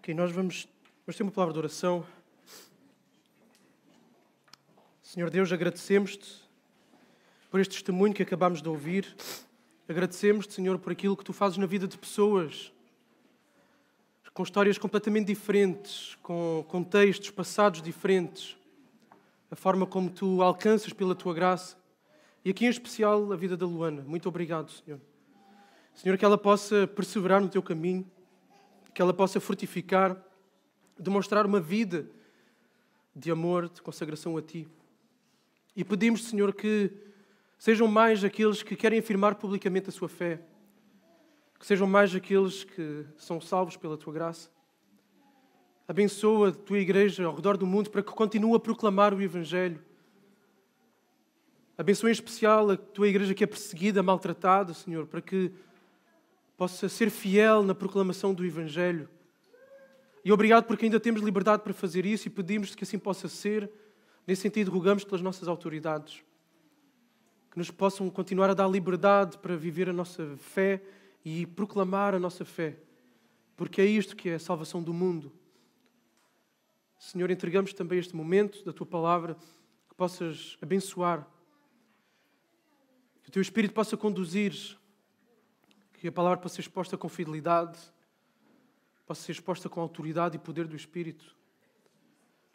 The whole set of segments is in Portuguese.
Ok, nós vamos ter uma palavra de oração. Senhor Deus, agradecemos-te por este testemunho que acabámos de ouvir. Agradecemos-te, Senhor, por aquilo que tu fazes na vida de pessoas com histórias completamente diferentes, com contextos, passados diferentes. A forma como tu alcanças pela tua graça. E aqui em especial a vida da Luana. Muito obrigado, Senhor. Senhor, que ela possa perseverar no teu caminho, que ela possa fortificar, demonstrar uma vida de amor, de consagração a ti. E pedimos, Senhor, que sejam mais aqueles que querem afirmar publicamente a sua fé, que sejam mais aqueles que são salvos pela tua graça. Abençoa a tua igreja ao redor do mundo para que continue a proclamar o Evangelho. Abençoa em especial a tua igreja que é perseguida, maltratada, Senhor, para que possa ser fiel na proclamação do Evangelho. E obrigado porque ainda temos liberdade para fazer isso e pedimos que assim possa ser. Nesse sentido, rogamos pelas nossas autoridades que nos possam continuar a dar liberdade para viver a nossa fé e proclamar a nossa fé, porque é isto que é a salvação do mundo. Senhor, entregamos também este momento da Tua Palavra, que possas abençoar, que o Teu Espírito possa conduzir, que a Palavra possa ser exposta com fidelidade, possa ser exposta com autoridade e poder do Espírito,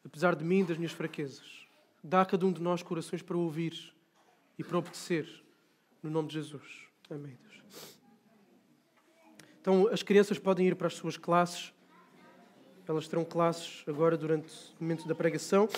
apesar de mim e das minhas fraquezas. Dá a cada um de nós corações para ouvir e para obedecer, no nome de Jesus. Amém, Deus. Então, as crianças podem ir para as suas classes. Elas terão classes agora durante o momento da pregação.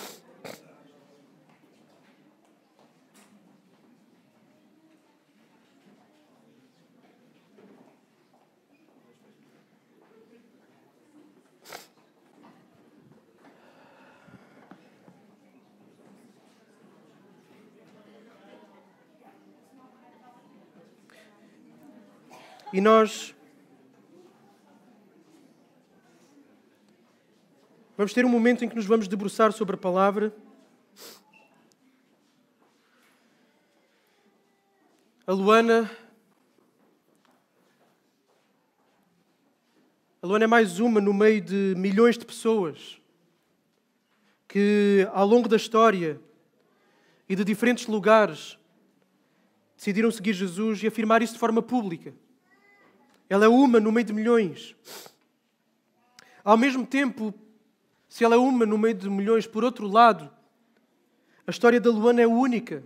E nós vamos ter um momento em que nos vamos debruçar sobre a palavra. A Luana é mais uma no meio de milhões de pessoas que, ao longo da história e de diferentes lugares, decidiram seguir Jesus e afirmar isso de forma pública. Ela é uma no meio de milhões. Ao mesmo tempo, se ela é uma no meio de milhões, por outro lado, a história da Luana é única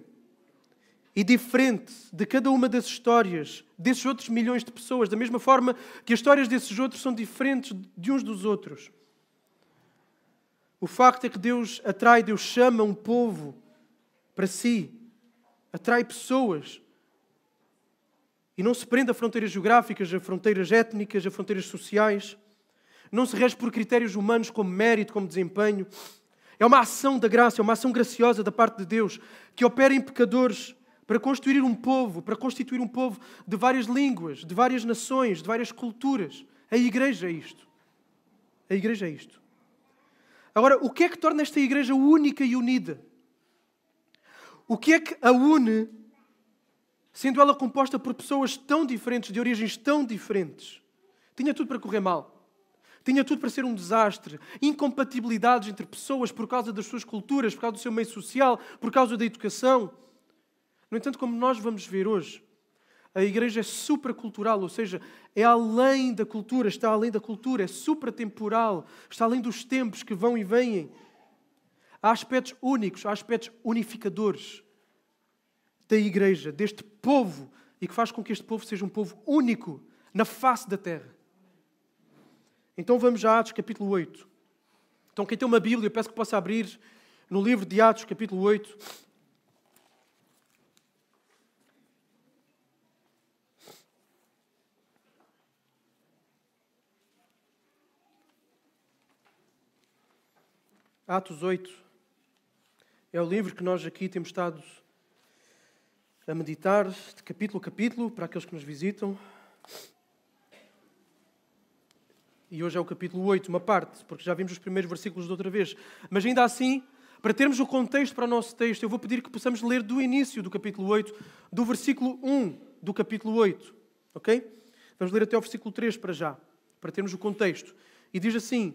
e diferente de cada uma das histórias desses outros milhões de pessoas, da mesma forma que as histórias desses outros são diferentes de uns dos outros. O facto é que Deus chama um povo para si, atrai pessoas. E não se prende a fronteiras geográficas, a fronteiras étnicas, a fronteiras sociais. Não se rege por critérios humanos como mérito, como desempenho. É uma ação da graça, é uma ação graciosa da parte de Deus que opera em pecadores para constituir um povo de várias línguas, de várias nações, de várias culturas. A igreja é isto. A igreja é isto. Agora, o que é que torna esta igreja única e unida? O que é que a une, sendo ela composta por pessoas tão diferentes, de origens tão diferentes? Tinha tudo para correr mal. Tinha tudo para ser um desastre. Incompatibilidades entre pessoas por causa das suas culturas, por causa do seu meio social, por causa da educação. No entanto, como nós vamos ver hoje, a igreja é supracultural, ou seja, é além da cultura, está além da cultura, é supratemporal, está além dos tempos que vão e vêm. Há aspectos únicos, há aspectos unificadores da igreja, deste povo, e que faz com que este povo seja um povo único na face da terra. Então vamos a Atos capítulo 8. Então quem tem uma Bíblia, eu peço que possa abrir no livro de Atos capítulo 8. Atos 8 é o livro que nós aqui temos estado a meditar de capítulo a capítulo, para aqueles que nos visitam. E hoje é o capítulo 8, uma parte, porque já vimos os primeiros versículos de outra vez. Mas ainda assim, para termos o contexto para o nosso texto, eu vou pedir que possamos ler do início do capítulo 8, do versículo 1 do capítulo 8. Ok? Vamos ler até ao versículo 3 para já, para termos o contexto. E diz assim: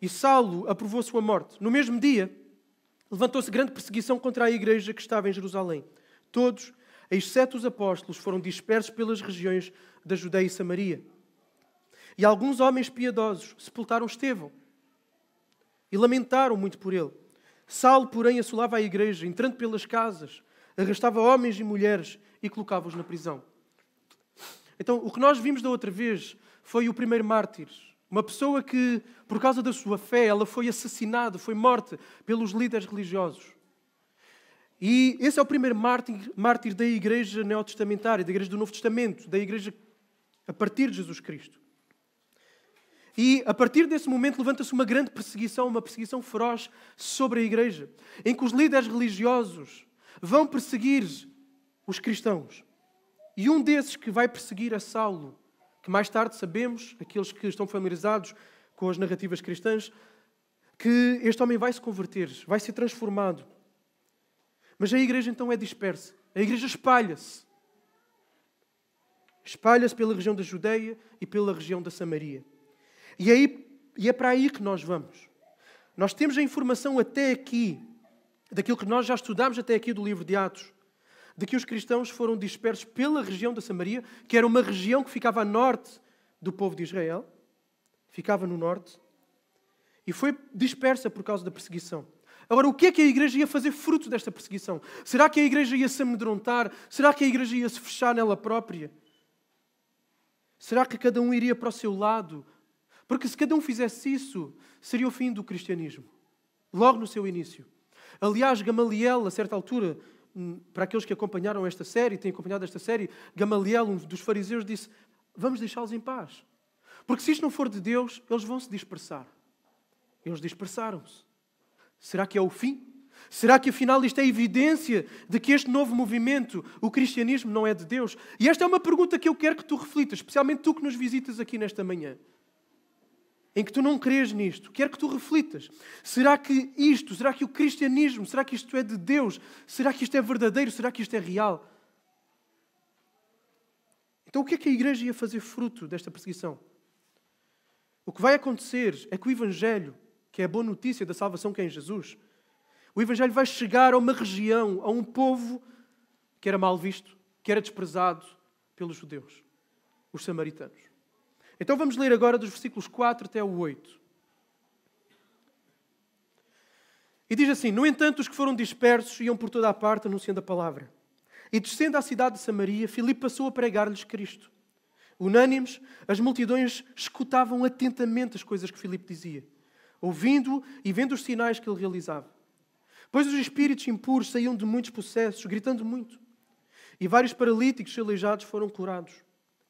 e Saulo aprovou a sua morte. No mesmo dia, levantou-se grande perseguição contra a igreja que estava em Jerusalém. Todos, exceto os apóstolos, foram dispersos pelas regiões da Judeia e Samaria. E alguns homens piedosos sepultaram Estevão e lamentaram muito por ele. Saulo, porém, assolava a igreja, entrando pelas casas, arrastava homens e mulheres e colocava-os na prisão. Então, o que nós vimos da outra vez foi o primeiro mártir. Uma pessoa que, por causa da sua fé, ela foi assassinada, foi morta pelos líderes religiosos. E esse é o primeiro mártir da igreja neotestamentária, da igreja do Novo Testamento, da igreja a partir de Jesus Cristo. E a partir desse momento levanta-se uma grande perseguição, uma perseguição feroz sobre a igreja, em que os líderes religiosos vão perseguir os cristãos. E um desses que vai perseguir é Saulo, que mais tarde sabemos, aqueles que estão familiarizados com as narrativas cristãs, que este homem vai se converter, vai ser transformado. Mas a igreja então é dispersa. A igreja espalha-se. Espalha-se pela região da Judeia e pela região da Samaria. E é para aí que nós vamos. Nós temos a informação até aqui, daquilo que nós já estudámos até aqui do livro de Atos, de que os cristãos foram dispersos pela região da Samaria, que era uma região que ficava a norte do povo de Israel, ficava no norte, e foi dispersa por causa da perseguição. Agora, o que é que a igreja ia fazer fruto desta perseguição? Será que a igreja ia se amedrontar? Será que a igreja ia se fechar nela própria? Será que cada um iria para o seu lado? Porque se cada um fizesse isso, seria o fim do cristianismo. Logo no seu início. Aliás, Gamaliel, a certa altura, para aqueles que acompanharam esta série, têm acompanhado esta série, Gamaliel, um dos fariseus, disse: vamos deixá-los em paz. Porque se isto não for de Deus, eles vão se dispersar. Eles dispersaram-se. Será que é o fim? Será que afinal isto é evidência de que este novo movimento, o cristianismo, não é de Deus? E esta é uma pergunta que eu quero que tu reflitas, especialmente tu que nos visitas aqui nesta manhã, em que tu não crês nisto. Quero que tu reflitas. Será que o cristianismo, será que isto é de Deus? Será que isto é verdadeiro? Será que isto é real? Então o que é que a igreja ia fazer fruto desta perseguição? O que vai acontecer é que o Evangelho, que é a boa notícia da salvação que é em Jesus, o Evangelho vai chegar a uma região, a um povo que era mal visto, que era desprezado pelos judeus, os samaritanos. Então vamos ler agora dos versículos 4 até o 8. E diz assim: no entanto, os que foram dispersos iam por toda a parte anunciando a palavra. E descendo à cidade de Samaria, Filipe passou a pregar-lhes Cristo. Unânimes, as multidões escutavam atentamente as coisas que Filipe dizia, ouvindo e vendo os sinais que ele realizava. Pois os espíritos impuros saíam de muitos possessos, gritando muito. E vários paralíticos e aleijados foram curados.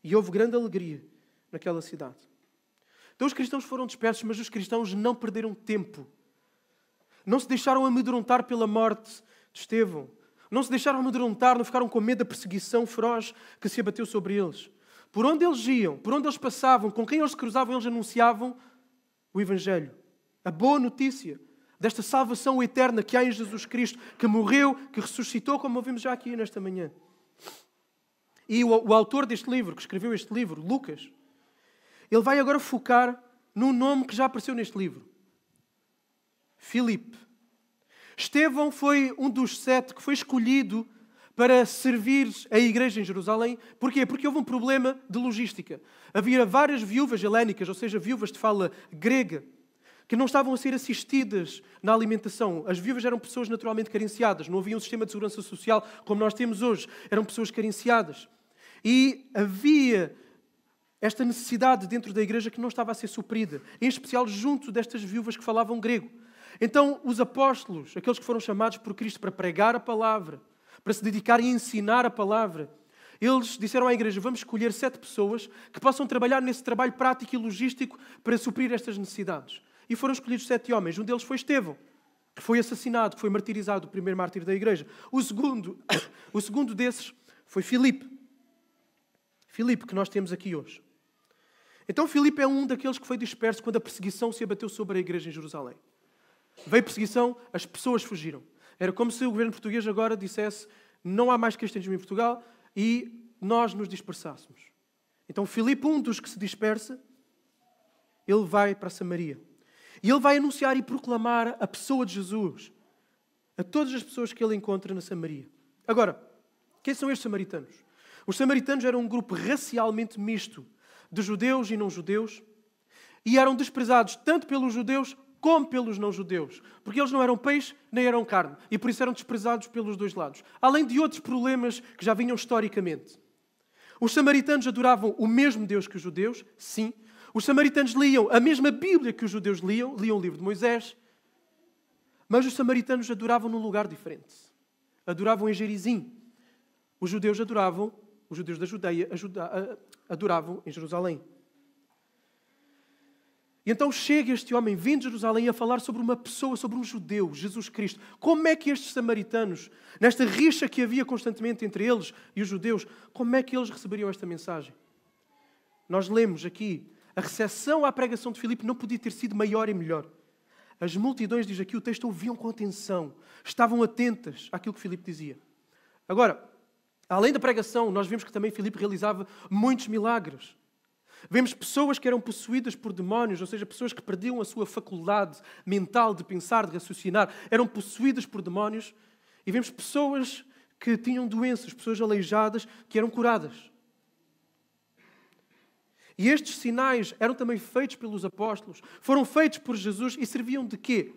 E houve grande alegria naquela cidade. Então os cristãos foram dispersos, mas os cristãos não perderam tempo. Não se deixaram amedrontar pela morte de Estevão. Não se deixaram amedrontar, não ficaram com medo da perseguição feroz que se abateu sobre eles. Por onde eles iam, por onde eles passavam, com quem eles se cruzavam, eles anunciavam o Evangelho. A boa notícia desta salvação eterna que há em Jesus Cristo, que morreu, que ressuscitou, como ouvimos já aqui nesta manhã. E o autor deste livro, que escreveu este livro, Lucas, ele vai agora focar num nome que já apareceu neste livro. Filipe. Estevão foi um dos 7 que foi escolhido para servir a igreja em Jerusalém. Porquê? Porque houve um problema de logística. Havia várias viúvas helénicas, ou seja, viúvas de fala grega, que não estavam a ser assistidas na alimentação. As viúvas eram pessoas naturalmente carenciadas. Não havia um sistema de segurança social como nós temos hoje. Eram pessoas carenciadas. E havia esta necessidade dentro da igreja que não estava a ser suprida, em especial junto destas viúvas que falavam grego. Então, os apóstolos, aqueles que foram chamados por Cristo para pregar a palavra, para se dedicarem a ensinar a palavra, eles disseram à igreja: vamos escolher 7 pessoas que possam trabalhar nesse trabalho prático e logístico para suprir estas necessidades. E foram escolhidos 7 homens. Um deles foi Estevão, que foi assassinado, que foi martirizado, o primeiro mártir da igreja. O segundo desses foi Filipe. Filipe, que nós temos aqui hoje. Então Filipe é um daqueles que foi disperso quando a perseguição se abateu sobre a igreja em Jerusalém. Veio perseguição, as pessoas fugiram. Era como se o governo português agora dissesse: não há mais cristianismo em Portugal, e nós nos dispersássemos. Então Filipe, um dos que se dispersa, ele vai para Samaria. E ele vai anunciar e proclamar a pessoa de Jesus a todas as pessoas que ele encontra na Samaria. Agora, quem são estes samaritanos? Os samaritanos eram um grupo racialmente misto de judeus e não-judeus e eram desprezados tanto pelos judeus como pelos não-judeus, porque eles não eram peixe nem eram carne e por isso eram desprezados pelos dois lados, além de outros problemas que já vinham historicamente. Os samaritanos adoravam o mesmo Deus que os judeus, sim. Os samaritanos liam a mesma Bíblia que os judeus liam o livro de Moisés, mas os samaritanos adoravam num lugar diferente. Adoravam em Gerizim. Os judeus da Judeia adoravam em Jerusalém. E então chega este homem vindo de Jerusalém a falar sobre uma pessoa, sobre um judeu, Jesus Cristo. Como é que estes samaritanos, nesta rixa que havia constantemente entre eles e os judeus, como é que eles receberiam esta mensagem? Nós lemos aqui, a recepção à pregação de Filipe não podia ter sido maior e melhor. As multidões, diz aqui o texto, ouviam com atenção, estavam atentas àquilo que Filipe dizia. Agora, além da pregação, nós vemos que também Filipe realizava muitos milagres. Vemos pessoas que eram possuídas por demónios, ou seja, pessoas que perdiam a sua faculdade mental de pensar, de raciocinar, eram possuídas por demónios. E vemos pessoas que tinham doenças, pessoas aleijadas, que eram curadas. E estes sinais eram também feitos pelos apóstolos, foram feitos por Jesus e serviam de quê?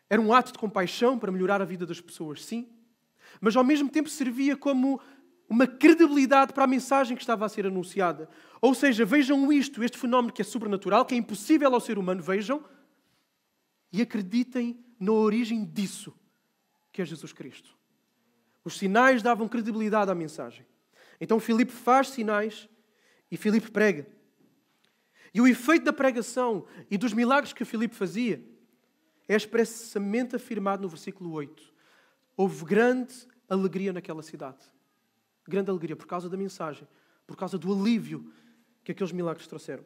Era um ato de compaixão para melhorar a vida das pessoas, sim, mas ao mesmo tempo servia como uma credibilidade para a mensagem que estava a ser anunciada. Ou seja, vejam isto, este fenómeno que é sobrenatural, que é impossível ao ser humano, vejam e acreditem na origem disso, que é Jesus Cristo. Os sinais davam credibilidade à mensagem. Então Filipe faz sinais e Filipe prega. E o efeito da pregação e dos milagres que Filipe fazia é expressamente afirmado no versículo 8. Houve grande alegria naquela cidade. Grande alegria por causa da mensagem, por causa do alívio que aqueles milagres trouxeram.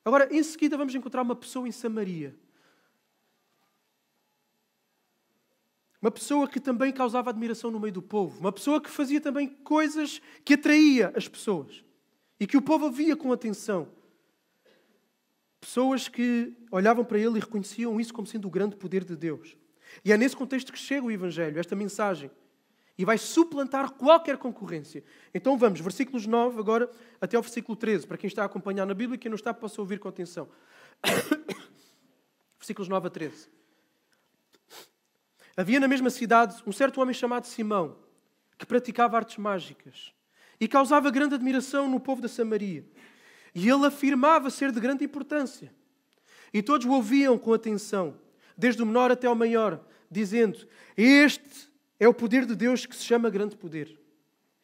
Agora, em seguida, vamos encontrar uma pessoa em Samaria. Uma pessoa que também causava admiração no meio do povo. Uma pessoa que fazia também coisas que atraía as pessoas. E que o povo via com atenção. Pessoas que olhavam para ele e reconheciam isso como sendo o grande poder de Deus. E é nesse contexto que chega o Evangelho, esta mensagem. E vai suplantar qualquer concorrência. Então vamos, versículos 9 agora até ao versículo 13. Para quem está a acompanhar na Bíblia, quem não está, possa ouvir com atenção. Versículos 9 a 13. Havia na mesma cidade um certo homem chamado Simão, que praticava artes mágicas e causava grande admiração no povo da Samaria. E ele afirmava ser de grande importância. E todos o ouviam com atenção, desde o menor até o maior, dizendo: este é o poder de Deus que se chama grande poder.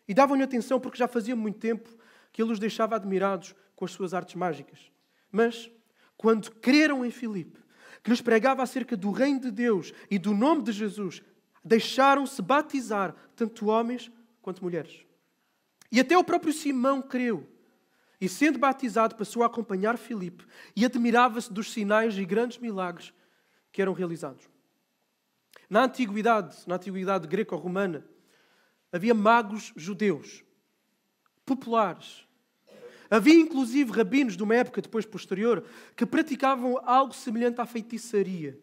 E davam-lhe atenção porque já fazia muito tempo que ele os deixava admirados com as suas artes mágicas. Mas, quando creram em Filipe, que lhes pregava acerca do reino de Deus e do nome de Jesus, deixaram-se batizar, tanto homens quanto mulheres. E até o próprio Simão creu. E, sendo batizado, passou a acompanhar Filipe e admirava-se dos sinais e grandes milagres que eram realizados. Na antiguidade greco-romana, havia magos judeus, populares. Havia inclusive rabinos de uma época depois posterior que praticavam algo semelhante à feitiçaria.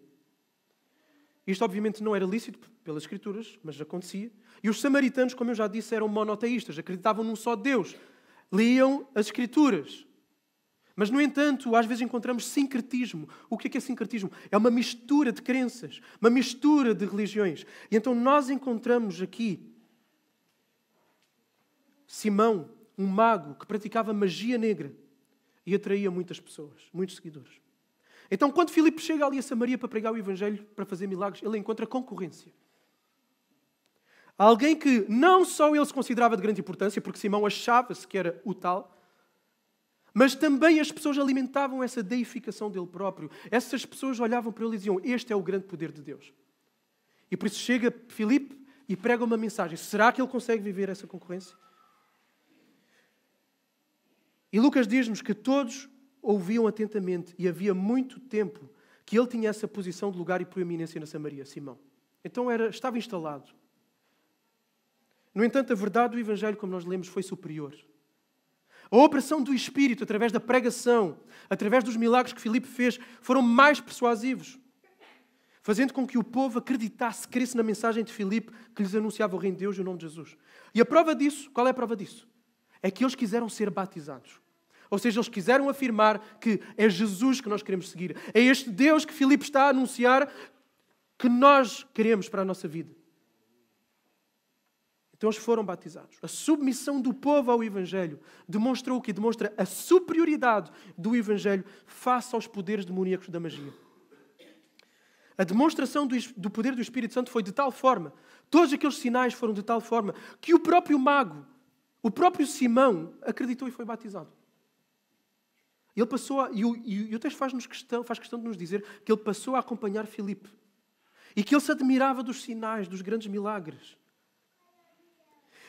Isto obviamente não era lícito pelas Escrituras, mas acontecia. E os samaritanos, como eu já disse, eram monoteístas, acreditavam num só Deus. Liam as Escrituras. Mas, no entanto, às vezes encontramos sincretismo. O que é sincretismo? É uma mistura de crenças, uma mistura de religiões. E então nós encontramos aqui Simão, um mago que praticava magia negra e atraía muitas pessoas, muitos seguidores. Então, quando Filipe chega ali a Samaria para pregar o Evangelho, para fazer milagres, ele encontra concorrência. Alguém que não só ele se considerava de grande importância, porque Simão achava-se que era o tal, mas também as pessoas alimentavam essa deificação dele próprio. Essas pessoas olhavam para ele e diziam: este é o grande poder de Deus. E por isso chega Filipe e prega uma mensagem. Será que ele consegue viver essa concorrência? E Lucas diz-nos que todos ouviam atentamente e havia muito tempo que ele tinha essa posição de lugar e proeminência na Samaria, Simão. Então estava instalado. No entanto, a verdade do Evangelho, como nós lemos, foi superior. A operação do Espírito, através da pregação, através dos milagres que Filipe fez, foram mais persuasivos, fazendo com que o povo acreditasse, cresce na mensagem de Filipe, que lhes anunciava o reino de Deus e o nome de Jesus. E a prova disso, qual é a prova disso? É que eles quiseram ser batizados. Ou seja, eles quiseram afirmar que é Jesus que nós queremos seguir. É este Deus que Filipe está a anunciar que nós queremos para a nossa vida. Então eles foram batizados. A submissão do povo ao Evangelho demonstrou o quê? Demonstra a superioridade do Evangelho face aos poderes demoníacos da magia. A demonstração do poder do Espírito Santo foi de tal forma, todos aqueles sinais foram de tal forma, que o próprio mago, o próprio Simão, acreditou e foi batizado. Ele passou e o texto faz questão de nos dizer que ele passou a acompanhar Filipe e que ele se admirava dos sinais, dos grandes milagres.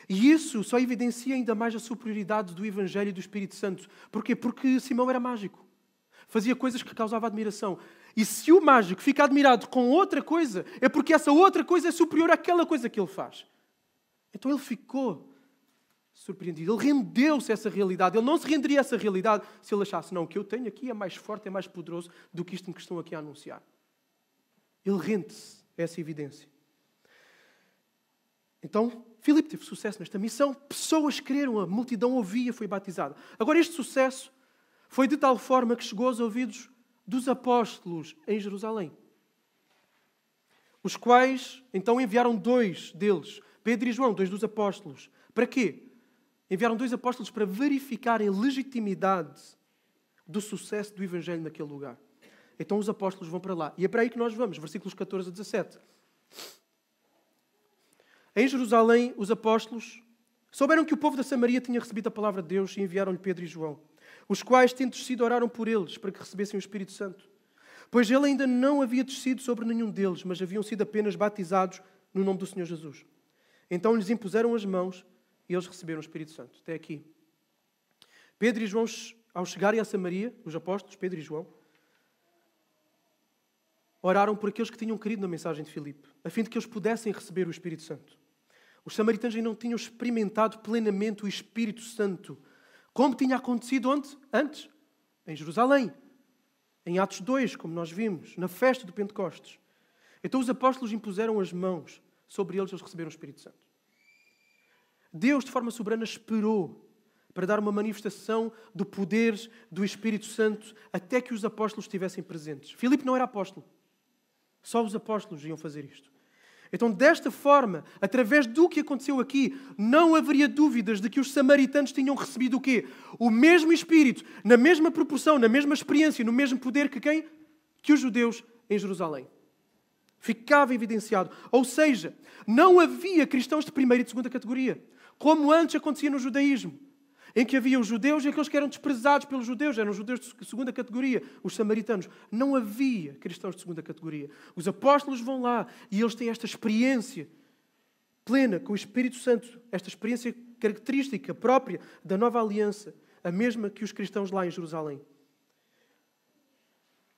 E isso só evidencia ainda mais a superioridade do Evangelho e do Espírito Santo. Porquê? Porque Simão era mágico. Fazia coisas que causavam admiração. E se o mágico fica admirado com outra coisa, é porque essa outra coisa é superior àquela coisa que ele faz. Então ele ficou surpreendido. Ele rendeu-se a essa realidade. Ele não se renderia a essa realidade se ele achasse, não, o que eu tenho aqui é mais forte, é mais poderoso do que isto que estão aqui a anunciar. Ele rende-se a essa evidência. Então, Filipe teve sucesso nesta missão. Pessoas creram, a multidão ouvia, foi batizada. Agora, este sucesso foi de tal forma que chegou aos ouvidos dos apóstolos em Jerusalém. Os quais, então, enviaram 2 deles, Pedro e João, 2 dos apóstolos. Para quê? Enviaram 2 apóstolos para verificarem a legitimidade do sucesso do Evangelho naquele lugar. Então os apóstolos vão para lá. E é para aí que nós vamos, versículos 14 a 17. Em Jerusalém, os apóstolos souberam que o povo da Samaria tinha recebido a palavra de Deus e enviaram-lhe Pedro e João, os quais, tendo descido, oraram por eles, para que recebessem o Espírito Santo. Pois ele ainda não havia descido sobre nenhum deles, mas haviam sido apenas batizados no nome do Senhor Jesus. Então lhes impuseram as mãos e eles receberam o Espírito Santo. Até aqui. Pedro e João, ao chegarem a Samaria, os apóstolos, Pedro e João, oraram por aqueles que tinham crido na mensagem de Filipe, a fim de que eles pudessem receber o Espírito Santo. Os samaritanos ainda não tinham experimentado plenamente o Espírito Santo, como tinha acontecido onde? Antes, em Jerusalém. Em Atos 2, como nós vimos, na festa do Pentecostes. Então os apóstolos impuseram as mãos sobre eles, eles receberam o Espírito Santo. Deus, de forma soberana, esperou para dar uma manifestação do poder do Espírito Santo até que os apóstolos estivessem presentes. Filipe não era apóstolo. Só os apóstolos iam fazer isto. Então, desta forma, através do que aconteceu aqui, não haveria dúvidas de que os samaritanos tinham recebido o quê? O mesmo Espírito, na mesma proporção, na mesma experiência, no mesmo poder que quem? Que os judeus em Jerusalém. Ficava evidenciado. Ou seja, não havia cristãos de primeira e de segunda categoria, como antes acontecia no judaísmo, em que havia os judeus e aqueles que eram desprezados pelos judeus, eram os judeus de segunda categoria, os samaritanos. Não havia cristãos de segunda categoria. Os apóstolos vão lá e eles têm esta experiência plena com o Espírito Santo, esta experiência característica própria da nova aliança, a mesma que os cristãos lá em Jerusalém.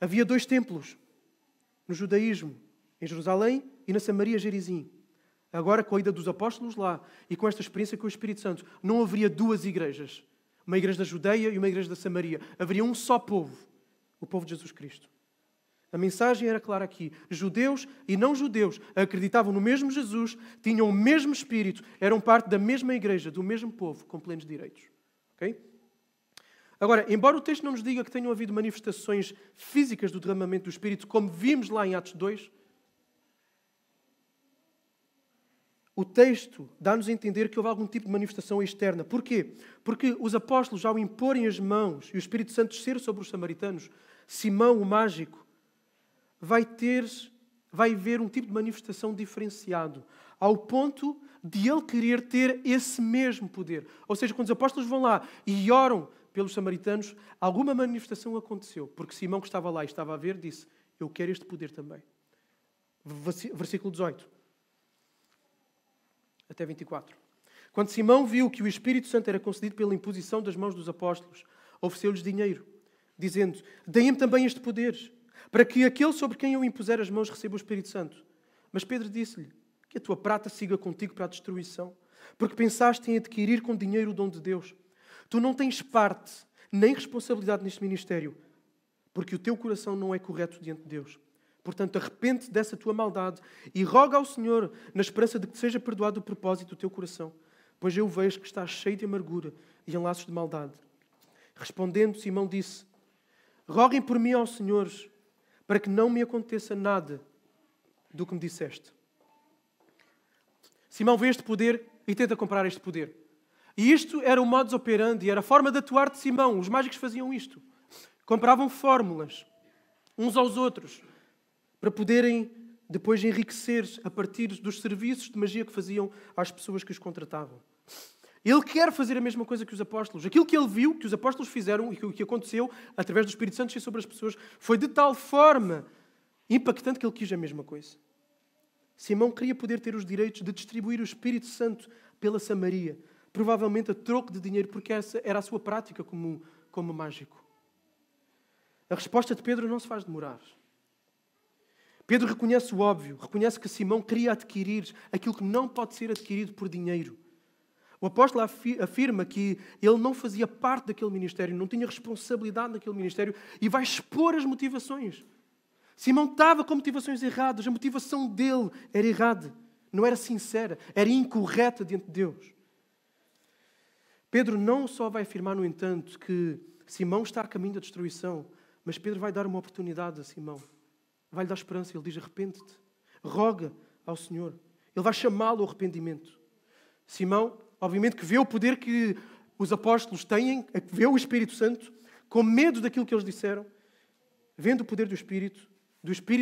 Havia 2 templos no judaísmo, em Jerusalém e na Samaria Gerizim. Agora, com a ida dos apóstolos lá e com esta experiência com o Espírito Santo, não haveria 2 igrejas. Uma igreja da Judeia e uma igreja da Samaria. Haveria um só povo, o povo de Jesus Cristo. A mensagem era clara aqui. Judeus e não judeus acreditavam no mesmo Jesus, tinham o mesmo Espírito, eram parte da mesma igreja, do mesmo povo, com plenos direitos. Ok? Agora, embora o texto não nos diga que tenham havido manifestações físicas do derramamento do Espírito, como vimos lá em Atos 2, o texto dá-nos a entender que houve algum tipo de manifestação externa. Porquê? Porque os apóstolos, ao imporem as mãos e o Espírito Santo descer sobre os samaritanos, Simão, o mágico, vai ver um tipo de manifestação diferenciado, ao ponto de ele querer ter esse mesmo poder. Ou seja, quando os apóstolos vão lá e oram pelos samaritanos, alguma manifestação aconteceu, porque Simão, que estava lá e estava a ver, disse, eu quero este poder também. Versículo 18. Até 24. Quando Simão viu que o Espírito Santo era concedido pela imposição das mãos dos apóstolos, ofereceu-lhes dinheiro, dizendo, deem-me também este poder, para que aquele sobre quem eu impuser as mãos receba o Espírito Santo. Mas Pedro disse-lhe, que a tua prata siga contigo para a destruição, porque pensaste em adquirir com dinheiro o dom de Deus. Tu não tens parte nem responsabilidade neste ministério, porque o teu coração não é correto diante de Deus. Portanto, arrepende-te dessa tua maldade e roga ao Senhor, na esperança de que seja perdoado o propósito do teu coração, pois eu vejo que estás cheio de amargura e em laços de maldade. Respondendo, Simão disse: roguem por mim ao Senhor, para que não me aconteça nada do que me disseste. Simão vê este poder e tenta comprar este poder. E isto era o modus operandi, era a forma de atuar de Simão. Os mágicos faziam isto. Compravam fórmulas uns aos outros para poderem depois enriquecer a partir dos serviços de magia que faziam às pessoas que os contratavam. Ele quer fazer a mesma coisa que os apóstolos. Aquilo que ele viu, que os apóstolos fizeram e o que aconteceu através do Espírito Santo sobre as pessoas foi de tal forma impactante que ele quis a mesma coisa. Simão queria poder ter os direitos de distribuir o Espírito Santo pela Samaria, provavelmente a troco de dinheiro, porque essa era a sua prática como mágico. A resposta de Pedro não se faz demorar. Pedro reconhece o óbvio, reconhece que Simão queria adquirir aquilo que não pode ser adquirido por dinheiro. O apóstolo afirma que ele não fazia parte daquele ministério, não tinha responsabilidade naquele ministério e vai expor as motivações. Simão estava com motivações erradas, a motivação dele era errada, não era sincera, era incorreta diante de Deus. Pedro não só vai afirmar, no entanto, que Simão está a caminho da destruição, mas Pedro vai dar uma oportunidade a Simão. Vai-lhe dar esperança. Ele diz: arrepende-te, roga ao Senhor. Ele vai chamá-lo ao arrependimento. Simão, obviamente, que vê o poder que os apóstolos têm, vê o Espírito Santo, com medo daquilo que eles disseram, vendo o poder do Espírito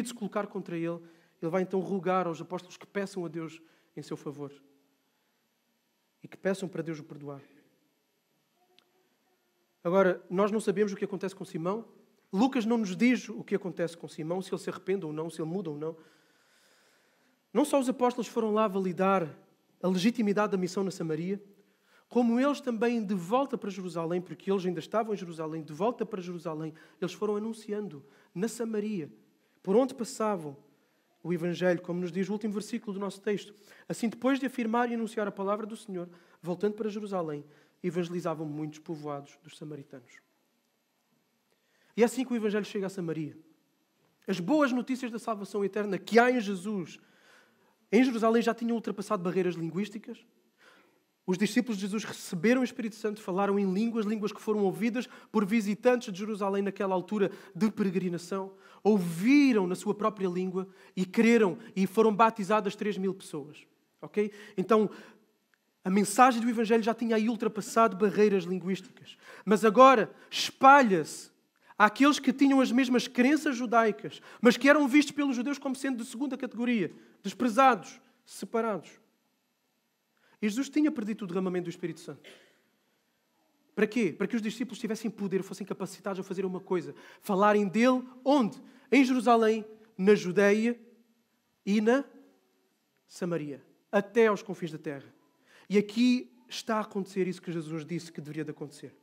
se colocar contra ele, ele vai então rogar aos apóstolos que peçam a Deus em seu favor e que peçam para Deus o perdoar. Agora, nós não sabemos o que acontece com Simão. Lucas não nos diz o que acontece com Simão, se ele se arrepende ou não, se ele muda ou não. Não só os apóstolos foram lá validar a legitimidade da missão na Samaria, como eles também, de volta para Jerusalém, porque eles ainda estavam em Jerusalém, de volta para Jerusalém, eles foram anunciando na Samaria, por onde passavam, o Evangelho, como nos diz o último versículo do nosso texto. Assim, depois de afirmar e anunciar a palavra do Senhor, voltando para Jerusalém, evangelizavam muitos povoados dos samaritanos. E é assim que o Evangelho chega a Samaria. As boas notícias da salvação eterna que há em Jesus, em Jerusalém já tinham ultrapassado barreiras linguísticas. Os discípulos de Jesus receberam o Espírito Santo, falaram em línguas que foram ouvidas por visitantes de Jerusalém naquela altura de peregrinação. Ouviram na sua própria língua e creram e foram batizadas 3.000 pessoas. Okay? Então, a mensagem do Evangelho já tinha aí ultrapassado barreiras linguísticas. Mas agora espalha-se àqueles que tinham as mesmas crenças judaicas, mas que eram vistos pelos judeus como sendo de segunda categoria, desprezados, separados. E Jesus tinha predito o derramamento do Espírito Santo. Para quê? Para que os discípulos tivessem poder, fossem capacitados a fazer uma coisa. Falarem dele, onde? Em Jerusalém, na Judeia e na Samaria. Até aos confins da terra. E aqui está a acontecer isso que Jesus disse que deveria de acontecer.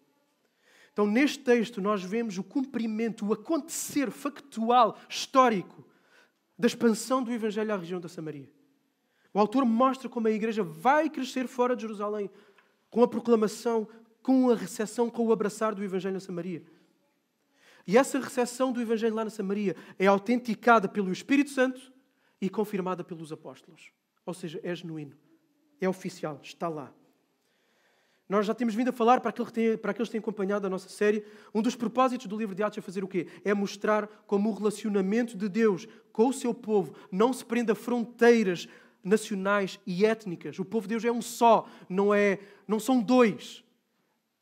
Então, neste texto, nós vemos o cumprimento, o acontecer factual, histórico, da expansão do Evangelho à região da Samaria. O autor mostra como a igreja vai crescer fora de Jerusalém, com a proclamação, com a recepção, com o abraçar do Evangelho na Samaria. E essa recepção do Evangelho lá na Samaria é autenticada pelo Espírito Santo e confirmada pelos apóstolos. Ou seja, é genuíno, é oficial, está lá. Nós já temos vindo a falar, para aqueles que têm acompanhado a nossa série, um dos propósitos do livro de Atos é fazer o quê? É mostrar como o relacionamento de Deus com o seu povo não se prende a fronteiras nacionais e étnicas. O povo de Deus é um só, não são dois.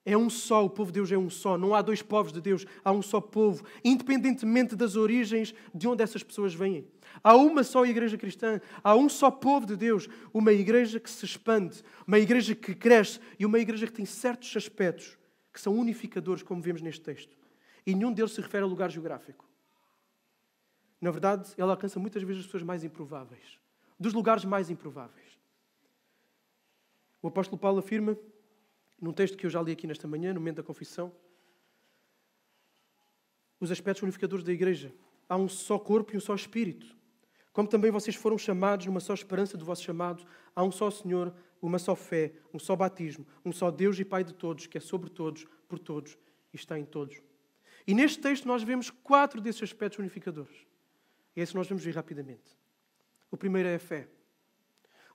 É um só, o povo de Deus é um só. Não há dois povos de Deus, há um só povo, independentemente das origens de onde essas pessoas vêm. Há uma só igreja cristã, há um só povo de Deus, uma igreja que se expande, uma igreja que cresce e uma igreja que tem certos aspectos que são unificadores, como vemos neste texto. E nenhum deles se refere a lugar geográfico. Na verdade, ela alcança muitas vezes as pessoas mais improváveis, dos lugares mais improváveis. O apóstolo Paulo afirma, num texto que eu já li aqui nesta manhã, no momento da confissão, os aspectos unificadores da igreja. Há um só corpo e um só espírito. Como também vocês foram chamados numa só esperança do vosso chamado, há um só Senhor, uma só fé, um só batismo, um só Deus e Pai de todos, que é sobre todos, por todos e está em todos. E neste texto nós vemos 4 desses aspectos unificadores. E esse nós vamos ver rapidamente. O primeiro é a fé.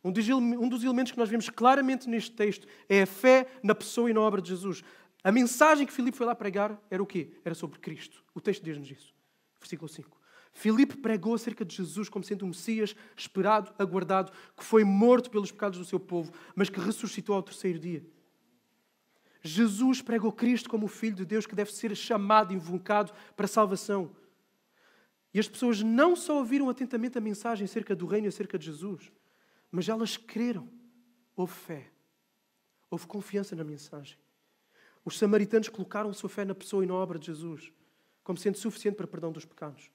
Um dos elementos que nós vemos claramente neste texto é a fé na pessoa e na obra de Jesus. A mensagem que Filipe foi lá pregar era o quê? Era sobre Cristo. O texto diz-nos isso. Versículo 5. Filipe pregou acerca de Jesus como sendo um Messias esperado, aguardado, que foi morto pelos pecados do seu povo, mas que ressuscitou ao 3º dia. Jesus pregou Cristo como o Filho de Deus que deve ser chamado e invocado para a salvação. E as pessoas não só ouviram atentamente a mensagem acerca do reino e acerca de Jesus, mas elas creram. Houve fé. Houve confiança na mensagem. Os samaritanos colocaram sua fé na pessoa e na obra de Jesus como sendo suficiente para perdão dos pecados.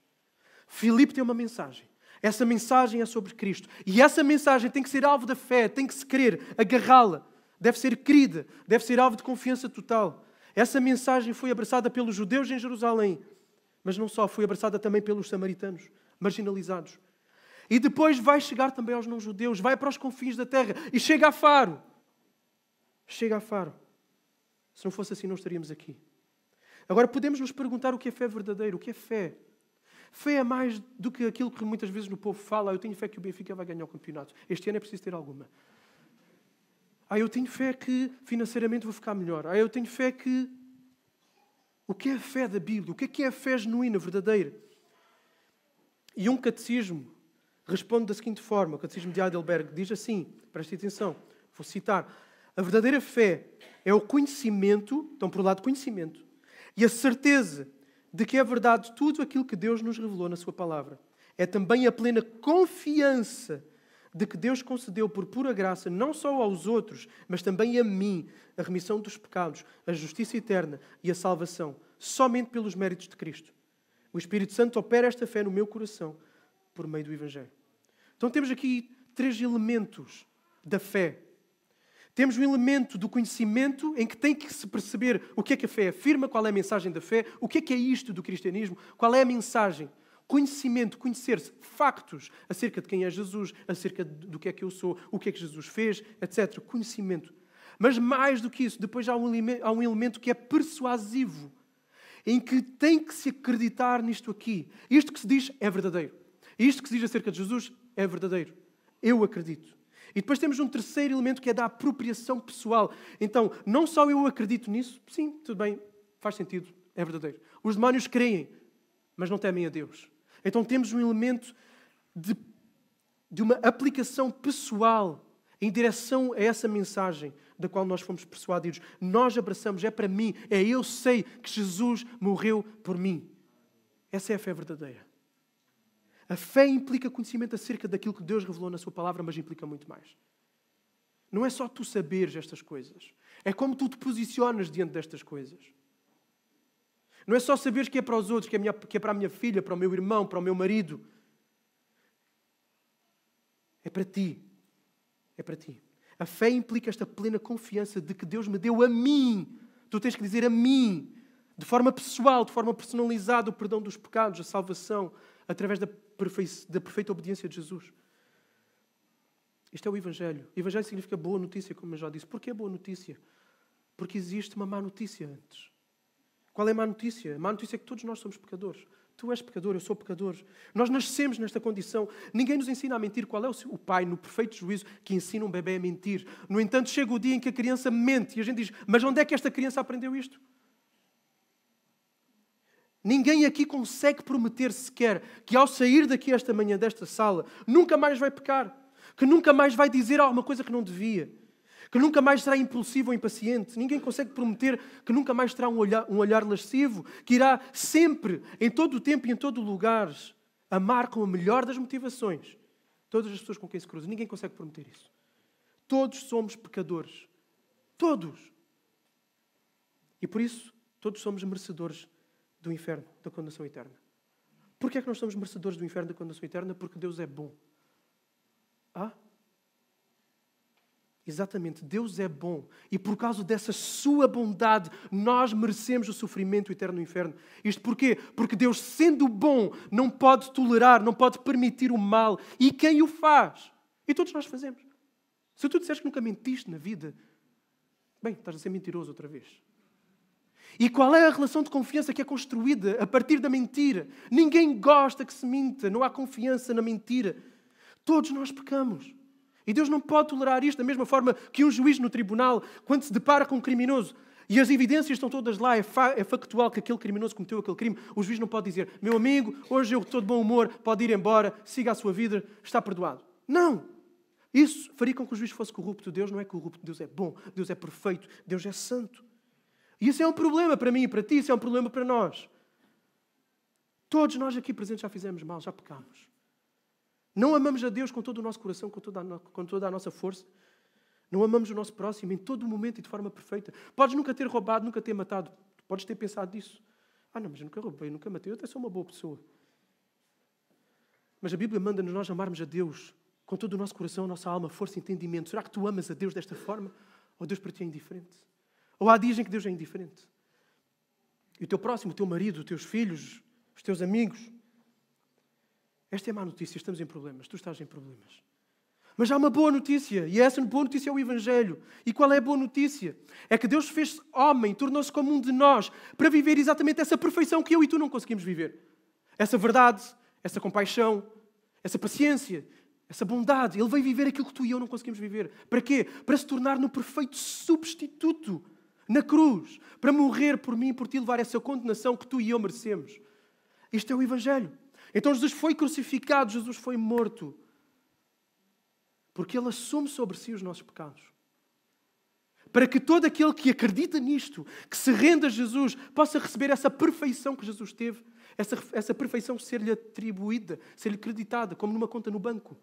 Filipe tem uma mensagem. Essa mensagem é sobre Cristo. E essa mensagem tem que ser alvo da fé, tem que se querer, agarrá-la. Deve ser querida, deve ser alvo de confiança total. Essa mensagem foi abraçada pelos judeus em Jerusalém, mas não só, foi abraçada também pelos samaritanos, marginalizados. E depois vai chegar também aos não-judeus, vai para os confins da terra e chega a Faro. Chega a Faro. Se não fosse assim, não estaríamos aqui. Agora, podemos nos perguntar o que é fé verdadeira, o que é fé? Fé é mais do que aquilo que muitas vezes no povo fala. Eu tenho fé que o Benfica vai ganhar o campeonato. Este ano é preciso ter alguma. Eu tenho fé que financeiramente vou ficar melhor. Eu tenho fé que... O que é a fé da Bíblia? O que é a fé genuína, verdadeira? E um catecismo responde da seguinte forma. O catecismo de Heidelberg diz assim, preste atenção, vou citar. A verdadeira fé é o conhecimento, então por um lado conhecimento, e a certeza de que é verdade tudo aquilo que Deus nos revelou na sua palavra. É também a plena confiança de que Deus concedeu por pura graça, não só aos outros, mas também a mim, a remissão dos pecados, a justiça eterna e a salvação, somente pelos méritos de Cristo. O Espírito Santo opera esta fé no meu coração por meio do Evangelho. Então temos aqui 3 elementos da fé. Temos um elemento do conhecimento em que tem que se perceber o que é que a fé afirma, qual é a mensagem da fé, o que é isto do cristianismo, qual é a mensagem. Conhecimento, conhecer-se, factos acerca de quem é Jesus, acerca do que é que eu sou, o que é que Jesus fez, etc. Conhecimento. Mas mais do que isso, depois há um elemento que é persuasivo, em que tem que se acreditar nisto aqui. Isto que se diz é verdadeiro. Isto que se diz acerca de Jesus é verdadeiro. Eu acredito. E depois temos um terceiro elemento que é da apropriação pessoal. Então, não só eu acredito nisso, sim, tudo bem, faz sentido, é verdadeiro. Os demónios creem, mas não temem a Deus. Então temos um elemento de uma aplicação pessoal em direção a essa mensagem da qual nós fomos persuadidos. Nós abraçamos, é para mim, é eu sei que Jesus morreu por mim. Essa é a fé verdadeira. A fé implica conhecimento acerca daquilo que Deus revelou na sua palavra, mas implica muito mais. Não é só tu saberes estas coisas. É como tu te posicionas diante destas coisas. Não é só saberes que é para os outros, que é para a minha filha, para o meu irmão, para o meu marido. É para ti. É para ti. A fé implica esta plena confiança de que Deus me deu a mim. Tu tens que dizer a mim, de forma pessoal, de forma personalizada, o perdão dos pecados, a salvação, através da perfeita obediência de Jesus. Isto é o Evangelho. O Evangelho significa boa notícia, como eu já disse. Porquê boa notícia? Porque existe uma má notícia antes. Qual é a má notícia? A má notícia é que todos nós somos pecadores. Tu és pecador, eu sou pecador. Nós nascemos nesta condição. Ninguém nos ensina a mentir. Qual é o pai, no perfeito juízo, que ensina um bebê a mentir? No entanto, chega o dia em que a criança mente. E a gente diz, mas onde é que esta criança aprendeu isto? Ninguém aqui consegue prometer sequer que ao sair daqui esta manhã desta sala, nunca mais vai pecar. Que nunca mais vai dizer alguma coisa que não devia. Que nunca mais será impulsivo ou impaciente. Ninguém consegue prometer que nunca mais terá um olhar lascivo, que irá sempre, em todo o tempo e em todo o lugar, amar com a melhor das motivações todas as pessoas com quem se cruza. Ninguém consegue prometer isso. Todos somos pecadores. Todos. E por isso, todos somos merecedores do inferno, da condenação eterna. Porquê é que nós somos merecedores do inferno, da condenação eterna? Porque Deus é bom. Exatamente, Deus é bom e por causa dessa sua bondade nós merecemos o sofrimento eterno no inferno. Isto porquê? Porque Deus, sendo bom, não pode tolerar, não pode permitir o mal. E quem o faz? E todos nós fazemos. Se tu disseres que nunca mentiste na vida, bem, estás a ser mentiroso outra vez. E qual é a relação de confiança que é construída a partir da mentira? Ninguém gosta que se minta, não há confiança na mentira. Todos nós pecamos. E Deus não pode tolerar isto da mesma forma que um juiz no tribunal, quando se depara com um criminoso e as evidências estão todas lá, é factual que aquele criminoso cometeu aquele crime, o juiz não pode dizer: meu amigo, hoje eu estou de bom humor, pode ir embora, siga a sua vida, está perdoado. Não! Isso faria com que o juiz fosse corrupto. Deus não é corrupto, Deus é bom, Deus é perfeito, Deus é santo. E isso é um problema para mim e para ti, isso é um problema para nós. Todos nós aqui presentes já fizemos mal, já pecamos. Não amamos a Deus com todo o nosso coração, com toda a nossa força. Não amamos o nosso próximo em todo o momento e de forma perfeita. Podes nunca ter roubado, nunca ter matado. Podes ter pensado nisso. Não, mas eu nunca roubei, eu nunca matei. Eu até sou uma boa pessoa. Mas a Bíblia manda-nos nós amarmos a Deus com todo o nosso coração, a nossa alma, força e entendimento. Será que tu amas a Deus desta forma? Ou Deus para ti é indiferente? Ou há dias em que Deus é indiferente? E o teu próximo, o teu marido, os teus filhos, os teus amigos... Esta é a má notícia, estamos em problemas, tu estás em problemas. Mas há uma boa notícia, e essa boa notícia é o Evangelho. E qual é a boa notícia? É que Deus fez-se homem, tornou-se como um de nós, para viver exatamente essa perfeição que eu e tu não conseguimos viver. Essa verdade, essa compaixão, essa paciência, essa bondade. Ele veio viver aquilo que tu e eu não conseguimos viver. Para quê? Para se tornar no perfeito substituto, na cruz, para morrer por mim e por ti, levar essa condenação que tu e eu merecemos. Isto é o Evangelho. Então Jesus foi crucificado, Jesus foi morto. Porque Ele assume sobre si os nossos pecados. Para que todo aquele que acredita nisto, que se renda a Jesus, possa receber essa perfeição que Jesus teve, essa perfeição ser-lhe atribuída, ser-lhe creditada, como numa conta no banco.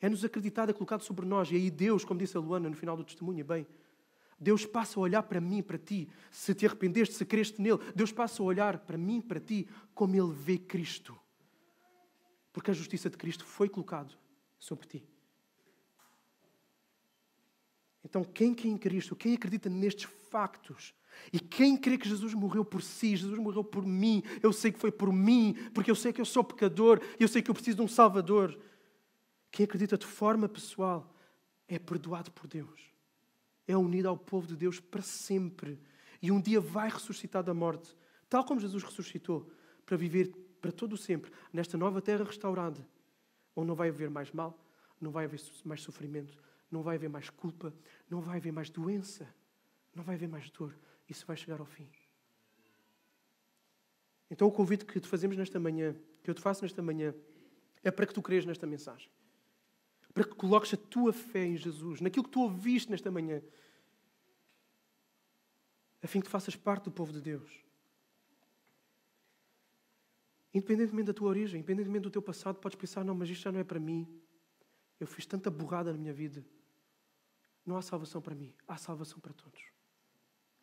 É-nos acreditada, colocado sobre nós. E aí Deus, como disse a Luana no final do testemunho, bem, Deus passa a olhar para mim e para ti, se te arrependeste, se creste nele, Deus passa a olhar para mim e para ti como Ele vê Cristo. Porque a justiça de Cristo foi colocada sobre ti. Então, quem crê em Cristo, quem acredita nestes factos, e quem crê que Jesus morreu por si, Jesus morreu por mim, eu sei que foi por mim, porque eu sei que eu sou pecador, eu sei que eu preciso de um Salvador. Quem acredita de forma pessoal é perdoado por Deus. É unido ao povo de Deus para sempre. E um dia vai ressuscitar da morte, tal como Jesus ressuscitou, para viver para todo o sempre, nesta nova terra restaurada, onde não vai haver mais mal, não vai haver mais sofrimento, não vai haver mais culpa, não vai haver mais doença, não vai haver mais dor. Isso vai chegar ao fim. Então o convite que te fazemos nesta manhã, que eu te faço nesta manhã, é para que tu crês nesta mensagem. Para que coloques a tua fé em Jesus, naquilo que tu ouviste nesta manhã, a fim que faças parte do povo de Deus. Independentemente da tua origem, independentemente do teu passado, podes pensar: não, mas isto já não é para mim. Eu fiz tanta burrada na minha vida. Não há salvação para mim. Há salvação para todos.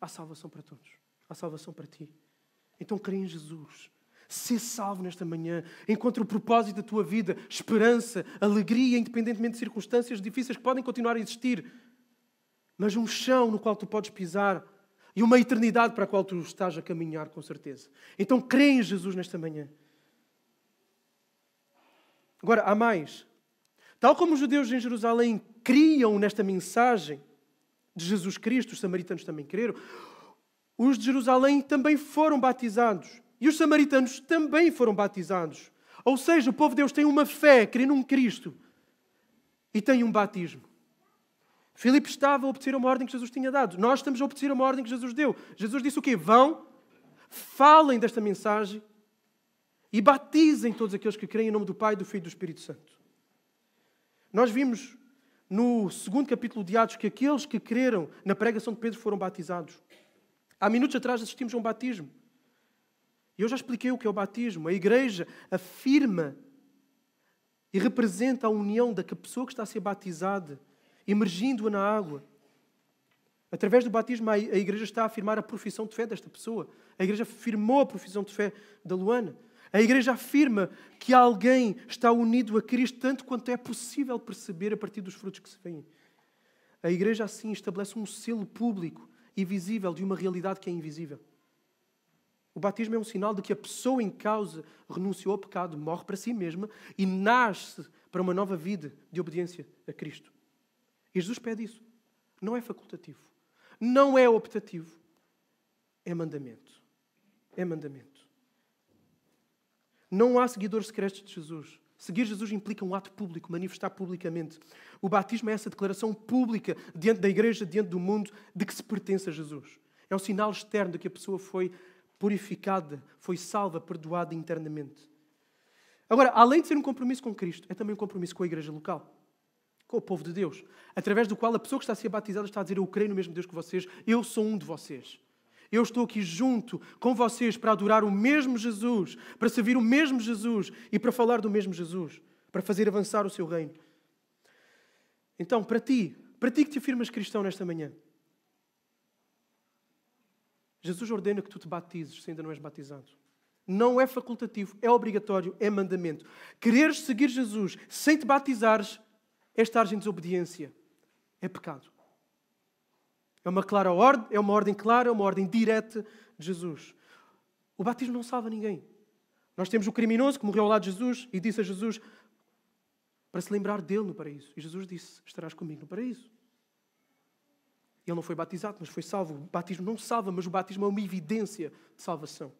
Há salvação para todos. Há salvação para ti. Então crê em Jesus. Sê salvo nesta manhã. Encontra o propósito da tua vida. Esperança, alegria, independentemente de circunstâncias difíceis que podem continuar a existir. Mas um chão no qual tu podes pisar e uma eternidade para a qual tu estás a caminhar, com certeza. Então crê em Jesus nesta manhã. Agora, há mais. Tal como os judeus em Jerusalém criam nesta mensagem de Jesus Cristo, os samaritanos também creram, os de Jerusalém também foram batizados. E os samaritanos também foram batizados. Ou seja, o povo de Deus tem uma fé, crê num Cristo. E tem um batismo. Filipe estava a obedecer a uma ordem que Jesus tinha dado. Nós estamos a obedecer a uma ordem que Jesus deu. Jesus disse o quê? Vão, falem desta mensagem e batizem todos aqueles que creem em nome do Pai, do Filho e do Espírito Santo. Nós vimos no 2º capítulo de Atos que aqueles que creram na pregação de Pedro foram batizados. Há minutos atrás assistimos a um batismo. E eu já expliquei o que é o batismo. A Igreja afirma e representa a união da pessoa que está a ser batizada, imergindo-a na água. Através do batismo, a Igreja está a afirmar a profissão de fé desta pessoa. A Igreja afirmou a profissão de fé da Luana. A Igreja afirma que alguém está unido a Cristo tanto quanto é possível perceber a partir dos frutos que se veem. A Igreja assim estabelece um selo público e visível de uma realidade que é invisível. O batismo é um sinal de que a pessoa em causa renunciou ao pecado, morre para si mesma e nasce para uma nova vida de obediência a Cristo. E Jesus pede isso. Não é facultativo. Não é optativo. É mandamento. É mandamento. Não há seguidores secretos de Jesus. Seguir Jesus implica um ato público, manifestar publicamente. O batismo é essa declaração pública diante da igreja, diante do mundo, de que se pertence a Jesus. É um sinal externo de que a pessoa foi purificada, foi salva, perdoada internamente. Agora, além de ser um compromisso com Cristo, é também um compromisso com a igreja local, com o povo de Deus, através do qual a pessoa que está a ser batizada está a dizer: eu creio no mesmo Deus que vocês, eu sou um de vocês. Eu estou aqui junto com vocês para adorar o mesmo Jesus, para servir o mesmo Jesus e para falar do mesmo Jesus, para fazer avançar o seu reino. Então, para ti que te afirmas cristão nesta manhã, Jesus ordena que tu te batizes se ainda não és batizado. Não é facultativo, é obrigatório, é mandamento. Quereres seguir Jesus sem te batizares é estar em desobediência. É pecado. É uma clara ordem, é uma ordem clara, é uma ordem direta de Jesus. O batismo não salva ninguém. Nós temos o criminoso que morreu ao lado de Jesus e disse a Jesus para se lembrar dele no paraíso. E Jesus disse: estarás comigo no paraíso. Ele não foi batizado, mas foi salvo. O batismo não salva, mas o batismo é uma evidência de salvação.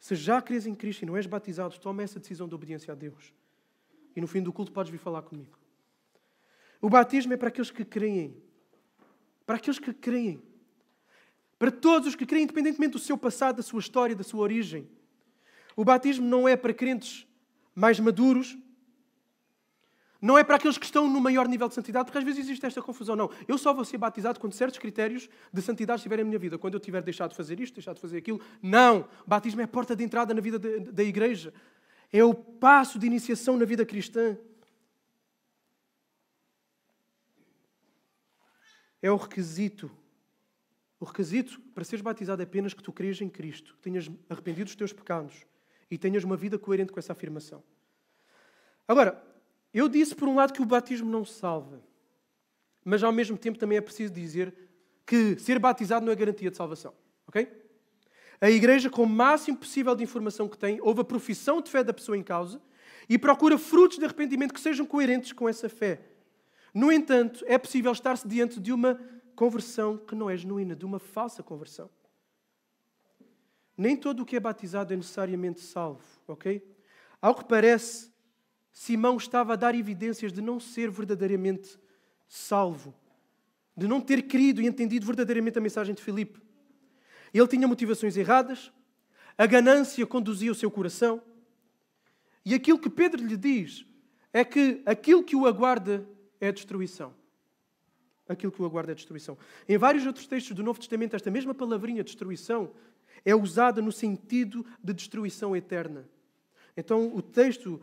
Se já crês em Cristo e não és batizado, toma essa decisão de obediência a Deus. E no fim do culto podes vir falar comigo. O batismo é para aqueles que creem. Para aqueles que creem. Para todos os que creem, independentemente do seu passado, da sua história, da sua origem. O batismo não é para crentes mais maduros. Não é para aqueles que estão no maior nível de santidade, porque às vezes existe esta confusão. Não, eu só vou ser batizado quando certos critérios de santidade estiverem na minha vida. Quando eu tiver deixado de fazer isto, deixado de fazer aquilo. Não! O batismo é a porta de entrada na vida da igreja. É o passo de iniciação na vida cristã. É o requisito. O requisito para seres batizado é apenas que tu crês em Cristo, que tenhas arrependido dos teus pecados e tenhas uma vida coerente com essa afirmação. Agora, eu disse por um lado que o batismo não salva, mas ao mesmo tempo também é preciso dizer que ser batizado não é garantia de salvação. Ok? A igreja, com o máximo possível de informação que tem, ouve a profissão de fé da pessoa em causa e procura frutos de arrependimento que sejam coerentes com essa fé. No entanto, é possível estar-se diante de uma conversão que não é genuína, de uma falsa conversão. Nem todo o que é batizado é necessariamente salvo, ok? Ao que parece, Simão estava a dar evidências de não ser verdadeiramente salvo, de não ter querido e entendido verdadeiramente a mensagem de Filipe. Ele tinha motivações erradas, a ganância conduzia o seu coração, e aquilo que Pedro lhe diz é que aquilo que o aguarda é a destruição. Aquilo que o aguarda é a destruição. Em vários outros textos do Novo Testamento, esta mesma palavrinha destruição é usada no sentido de destruição eterna. Então, o texto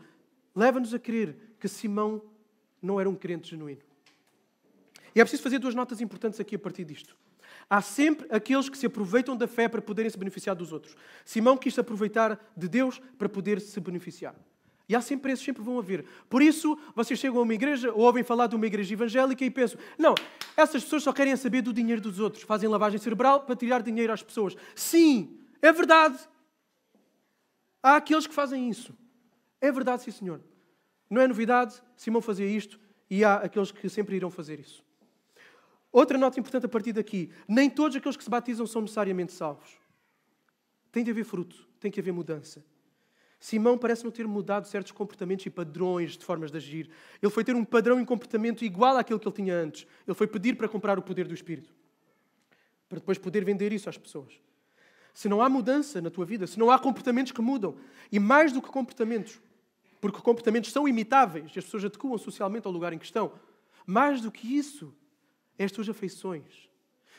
leva-nos a crer que Simão não era um crente genuíno. E é preciso fazer duas notas importantes aqui a partir disto. Há sempre aqueles que se aproveitam da fé para poderem se beneficiar dos outros. Simão quis se aproveitar de Deus para poder se beneficiar. E há sempre esses, sempre vão haver. Por isso, vocês chegam a uma igreja ou ouvem falar de uma igreja evangélica e pensam: não, essas pessoas só querem saber do dinheiro dos outros. Fazem lavagem cerebral para tirar dinheiro às pessoas. Sim, é verdade. Há aqueles que fazem isso. É verdade, sim, senhor. Não é novidade, Simão fazia isto e há aqueles que sempre irão fazer isso. Outra nota importante a partir daqui: nem todos aqueles que se batizam são necessariamente salvos. Tem de haver fruto, tem que haver mudança. Simão parece não ter mudado certos comportamentos e padrões de formas de agir. Ele foi ter um padrão em comportamento igual àquele que ele tinha antes. Ele foi pedir para comprar o poder do Espírito, para depois poder vender isso às pessoas. Se não há mudança na tua vida, se não há comportamentos que mudam, e mais do que comportamentos, porque comportamentos são imitáveis, e as pessoas adequam socialmente ao lugar em que estão, mais do que isso, é as tuas afeições.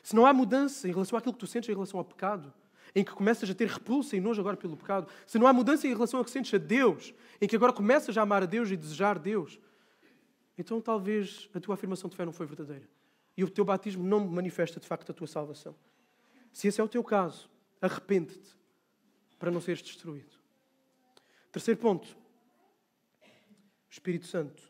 Se não há mudança em relação àquilo que tu sentes em relação ao pecado, em que começas a ter repulsa e nojo agora pelo pecado, se não há mudança em relação ao que sentes a Deus, em que agora começas a amar a Deus e desejar Deus, então talvez a tua afirmação de fé não foi verdadeira. E o teu batismo não manifesta de facto a tua salvação. Se esse é o teu caso, arrepende-te para não seres destruído. Terceiro ponto. O Espírito Santo.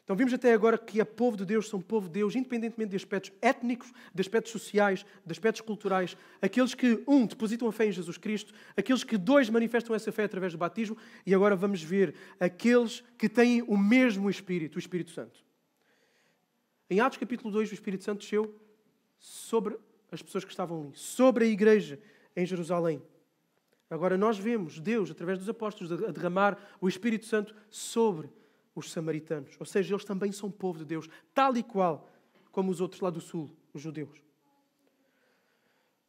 Então vimos até agora que é povo de Deus, são povo de Deus, independentemente de aspectos étnicos, de aspectos sociais, de aspectos culturais. Aqueles que, depositam a fé em Jesus Cristo. Aqueles que, manifestam essa fé através do batismo. E agora vamos ver aqueles que têm o mesmo Espírito, o Espírito Santo. Em Atos capítulo 2, o Espírito Santo desceu sobre as pessoas que estavam ali, sobre a igreja em Jerusalém. Agora nós vemos Deus, através dos apóstolos, a derramar o Espírito Santo sobre os samaritanos. Ou seja, eles também são povo de Deus, tal e qual como os outros lá do sul, os judeus.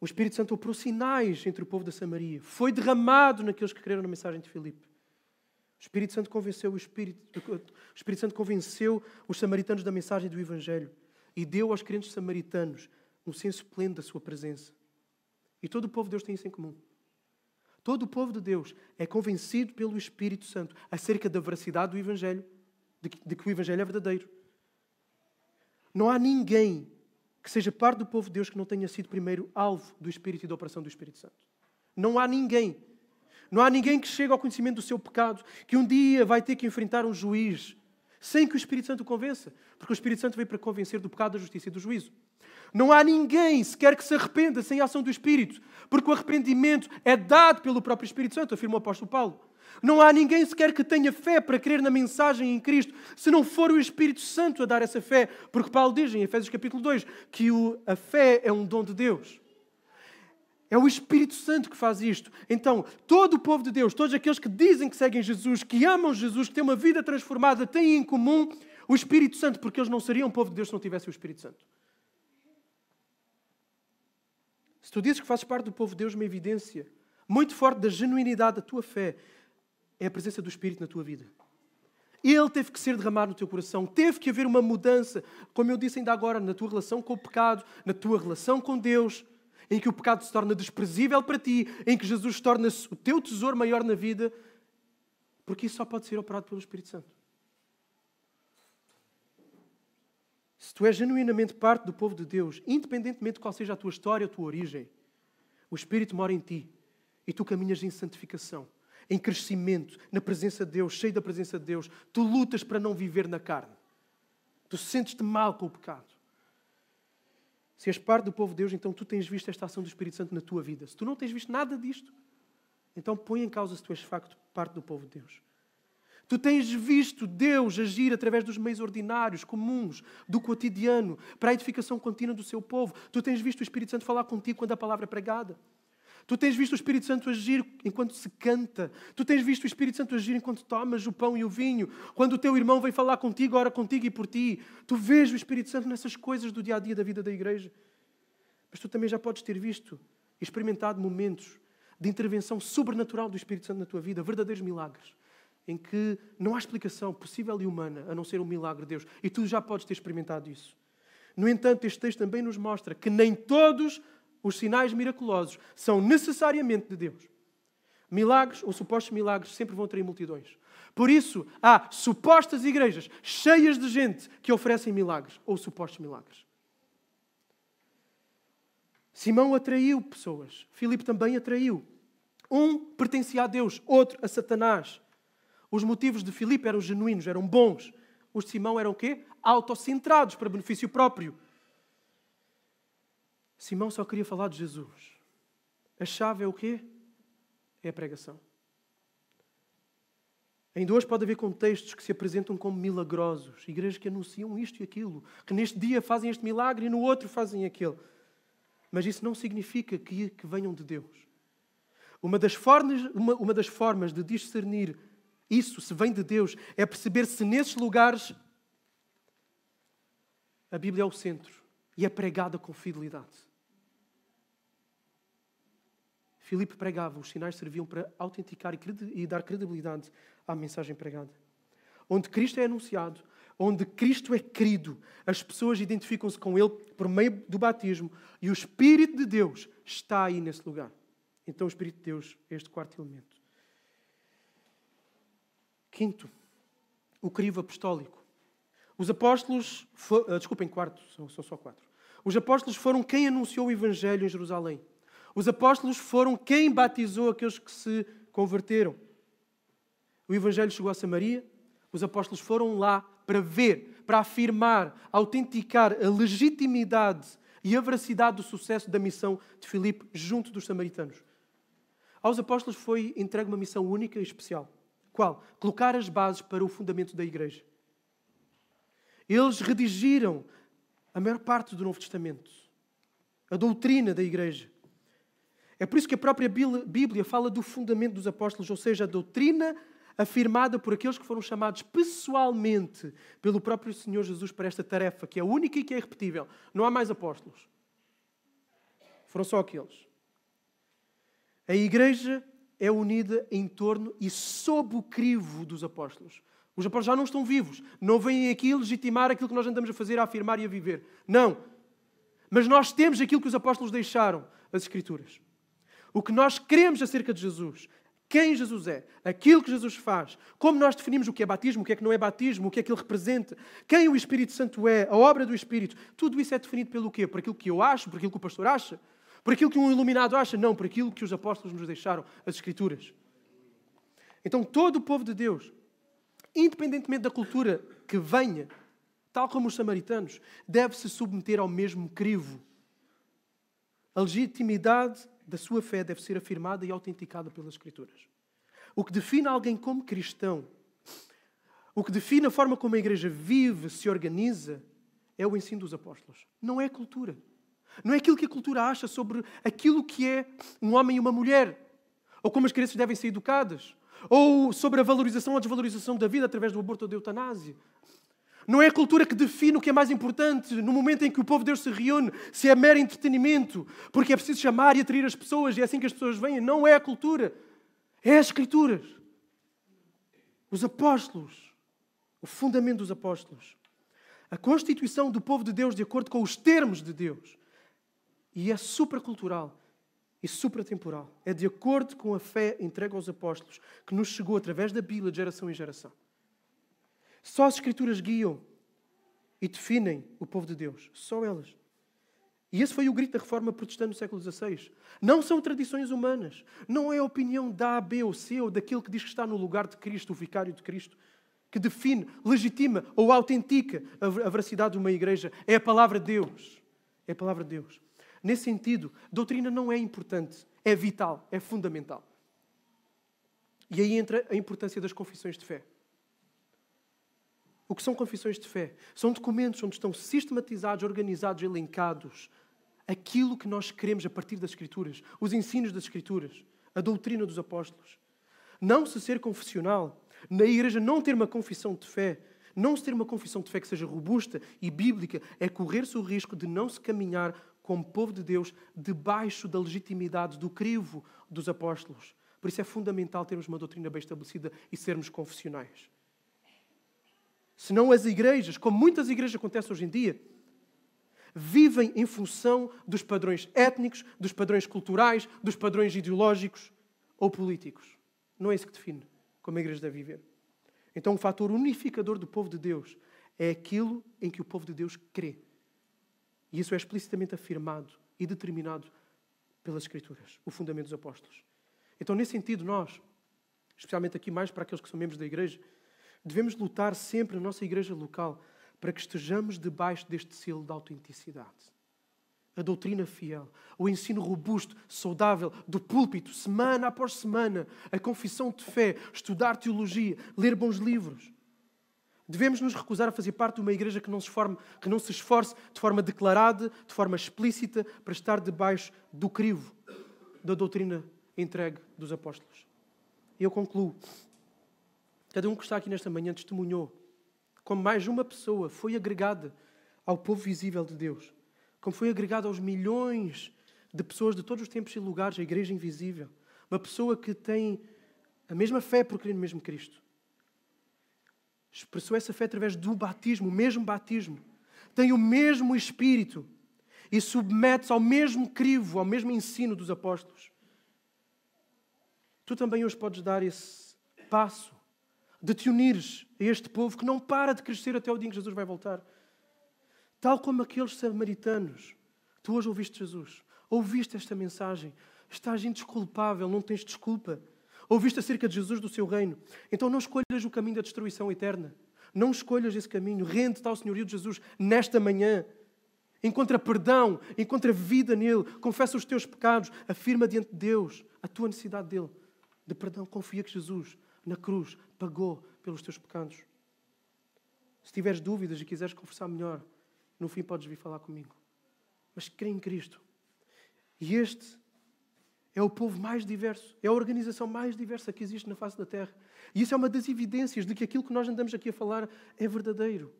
O Espírito Santo operou sinais entre o povo da Samaria. Foi derramado naqueles que creram na mensagem de Filipe. O Espírito Santo convenceu os samaritanos da mensagem do Evangelho e deu aos crentes samaritanos um senso pleno da sua presença. E todo o povo de Deus tem isso em comum. Todo o povo de Deus é convencido pelo Espírito Santo acerca da veracidade do Evangelho, de que o Evangelho é verdadeiro. Não há ninguém que seja parte do povo de Deus que não tenha sido primeiro alvo do Espírito e da operação do Espírito Santo. Não há ninguém. Não há ninguém que chegue ao conhecimento do seu pecado, que um dia vai ter que enfrentar um juiz, sem que o Espírito Santo o convença. Porque o Espírito Santo veio para convencer do pecado, da justiça e do juízo. Não há ninguém sequer que se arrependa sem a ação do Espírito, porque o arrependimento é dado pelo próprio Espírito Santo, afirma o apóstolo Paulo. Não há ninguém sequer que tenha fé para crer na mensagem em Cristo, se não for o Espírito Santo a dar essa fé, porque Paulo diz em Efésios capítulo 2 que a fé é um dom de Deus. É o Espírito Santo que faz isto. Então, todo o povo de Deus, todos aqueles que dizem que seguem Jesus, que amam Jesus, que têm uma vida transformada, têm em comum o Espírito Santo, porque eles não seriam povo de Deus se não tivessem o Espírito Santo. Se tu dizes que fazes parte do povo de Deus, uma evidência muito forte da genuinidade da tua fé é a presença do Espírito na tua vida. Ele teve que ser derramado no teu coração. Teve que haver uma mudança, como eu disse ainda agora, na tua relação com o pecado, na tua relação com Deus, em que o pecado se torna desprezível para ti, em que Jesus se torna o teu tesouro maior na vida, porque isso só pode ser operado pelo Espírito Santo. Se tu és genuinamente parte do povo de Deus, independentemente de qual seja a tua história, a tua origem, o Espírito mora em ti e tu caminhas em santificação, em crescimento, na presença de Deus, cheio da presença de Deus. Tu lutas para não viver na carne. Tu sentes-te mal com o pecado. Se és parte do povo de Deus, então tu tens visto esta ação do Espírito Santo na tua vida. Se tu não tens visto nada disto, então põe em causa se tu és de facto parte do povo de Deus. Tu tens visto Deus agir através dos meios ordinários, comuns, do cotidiano, para a edificação contínua do seu povo. Tu tens visto o Espírito Santo falar contigo quando a palavra é pregada. Tu tens visto o Espírito Santo agir enquanto se canta. Tu tens visto o Espírito Santo agir enquanto tomas o pão e o vinho. Quando o teu irmão vem falar contigo, ora contigo e por ti. Tu vês o Espírito Santo nessas coisas do dia-a-dia da vida da igreja. Mas tu também já podes ter visto, experimentado momentos de intervenção sobrenatural do Espírito Santo na tua vida, verdadeiros milagres, em que não há explicação possível e humana a não ser um milagre de Deus. E tu já podes ter experimentado isso. No entanto, este texto também nos mostra que nem todos os sinais miraculosos são necessariamente de Deus. Milagres ou supostos milagres sempre vão atrair multidões. Por isso, há supostas igrejas cheias de gente que oferecem milagres ou supostos milagres. Simão atraiu pessoas. Filipe também atraiu. Um pertencia a Deus, outro a Satanás. Os motivos de Filipe eram genuínos, eram bons. Os de Simão eram o quê? Autocentrados, para benefício próprio. Simão só queria falar de Jesus. A chave é o quê? É a pregação. Ainda hoje pode haver contextos que se apresentam como milagrosos. Igrejas que anunciam isto e aquilo. Que neste dia fazem este milagre e no outro fazem aquele. Mas isso não significa que venham de Deus. Uma das formas de discernir isso, se vem de Deus, é perceber se nesses lugares a Bíblia é o centro e é pregada com fidelidade. Filipe pregava, os sinais serviam para autenticar e dar credibilidade à mensagem pregada. Onde Cristo é anunciado, onde Cristo é querido, as pessoas identificam-se com Ele por meio do batismo e o Espírito de Deus está aí nesse lugar. Então o Espírito de Deus é este quarto elemento. Quinto, o crivo apostólico. Os apóstolos... quarto, são só 4. Os apóstolos foram quem anunciou o Evangelho em Jerusalém. Os apóstolos foram quem batizou aqueles que se converteram. O Evangelho chegou a Samaria, os apóstolos foram lá para ver, para afirmar, autenticar a legitimidade e a veracidade do sucesso da missão de Filipe junto dos samaritanos. Aos apóstolos foi entregue uma missão única e especial. Qual? Colocar as bases para o fundamento da igreja. Eles redigiram a maior parte do Novo Testamento, a doutrina da igreja. É por isso que a própria Bíblia fala do fundamento dos apóstolos, ou seja, a doutrina afirmada por aqueles que foram chamados pessoalmente pelo próprio Senhor Jesus para esta tarefa, que é única e que é irrepetível. Não há mais apóstolos. Foram só aqueles. A igreja é unida em torno e sob o crivo dos apóstolos. Os apóstolos já não estão vivos. Não vêm aqui legitimar aquilo que nós andamos a fazer, a afirmar e a viver. Não. Mas nós temos aquilo que os apóstolos deixaram, as Escrituras. O que nós queremos acerca de Jesus, quem Jesus é, aquilo que Jesus faz, como nós definimos o que é batismo, o que não é batismo, o que é que ele representa, quem o Espírito Santo é, a obra do Espírito, tudo isso é definido pelo quê? Por aquilo que eu acho, por aquilo que o pastor acha, por aquilo que um iluminado acha? Não, por aquilo que os apóstolos nos deixaram, as Escrituras. Então todo o povo de Deus, independentemente da cultura que venha, tal como os samaritanos, deve se submeter ao mesmo crivo. A legitimidade da sua fé deve ser afirmada e autenticada pelas Escrituras. O que define alguém como cristão, o que define a forma como a igreja vive, se organiza, é o ensino dos apóstolos. Não é a cultura. Não é aquilo que a cultura acha sobre aquilo que é um homem e uma mulher, ou como as crianças devem ser educadas, ou sobre a valorização ou desvalorização da vida através do aborto ou da eutanásia. Não é a cultura que define o que é mais importante no momento em que o povo de Deus se reúne, se é mero entretenimento, porque é preciso chamar e atrair as pessoas, e é assim que as pessoas vêm. não é a cultura, é as Escrituras. Os apóstolos, o fundamento dos apóstolos. A constituição do povo de Deus de acordo com os termos de Deus. E é supracultural e supratemporal. É de acordo com a fé entregue aos apóstolos, que nos chegou através da Bíblia de geração em geração. Só as Escrituras guiam e definem o povo de Deus. Só elas. E esse foi o grito da Reforma Protestante no século XVI. Não são tradições humanas. Não é a opinião da A, B ou C ou daquele que diz que está no lugar de Cristo, o vicário de Cristo, que define, legitima ou autentica a veracidade de uma igreja. É a palavra de Deus. É a palavra de Deus. Nesse sentido, doutrina não é importante. É vital. É fundamental. E aí entra a importância das confissões de fé. O que são confissões de fé? São documentos onde estão sistematizados, organizados, elencados aquilo que nós queremos a partir das Escrituras, os ensinos das Escrituras, a doutrina dos apóstolos. Não se ser confessional, na igreja não ter uma confissão de fé, não se ter uma confissão de fé que seja robusta e bíblica, é correr-se o risco de não se caminhar como povo de Deus debaixo da legitimidade do crivo dos apóstolos. Por isso é fundamental termos uma doutrina bem estabelecida e sermos confessionais. Senão as igrejas, como muitas igrejas acontecem hoje em dia, vivem em função dos padrões étnicos, dos padrões culturais, dos padrões ideológicos ou políticos. Não é isso que define como a igreja deve viver. Então, o fator unificador do povo de Deus é aquilo em que o povo de Deus crê. E isso é explicitamente afirmado e determinado pelas Escrituras, o fundamento dos apóstolos. Então, nesse sentido, nós, especialmente aqui mais para aqueles que são membros da igreja, devemos lutar sempre na nossa igreja local para que estejamos debaixo deste selo de autenticidade. A doutrina fiel, o ensino robusto, saudável, do púlpito, semana após semana, a confissão de fé, estudar teologia, ler bons livros. Devemos nos recusar a fazer parte de uma igreja que não se esforce de forma declarada, de forma explícita, para estar debaixo do crivo da doutrina entregue dos apóstolos. E eu concluo. Cada um que está aqui nesta manhã testemunhou como mais uma pessoa foi agregada ao povo visível de Deus, como foi agregada aos milhões de pessoas de todos os tempos e lugares, a igreja invisível. Uma pessoa que tem a mesma fé por crer no mesmo Cristo. Expressou essa fé através do batismo, o mesmo batismo. Tem o mesmo Espírito e submete-se ao mesmo crivo, ao mesmo ensino dos apóstolos. Tu também hoje podes dar esse passo de te unires a este povo que não para de crescer até o dia em que Jesus vai voltar. Tal como aqueles samaritanos. Tu hoje ouviste Jesus. Ouviste esta mensagem. Estás indesculpável, não tens desculpa. Ouviste acerca de Jesus, do seu reino. Então não escolhas o caminho da destruição eterna. Não escolhas esse caminho. Rende-te ao senhorio de Jesus nesta manhã. Encontra perdão, encontra vida nele. Confessa os teus pecados. Afirma diante de Deus a tua necessidade dele. De perdão. Confia que Jesus, na cruz, pagou pelos teus pecados. Se tiveres dúvidas e quiseres conversar melhor, no fim podes vir falar comigo. Mas crê em Cristo. E este é o povo mais diverso, é a organização mais diversa que existe na face da Terra. E isso é uma das evidências de que aquilo que nós andamos aqui a falar é verdadeiro.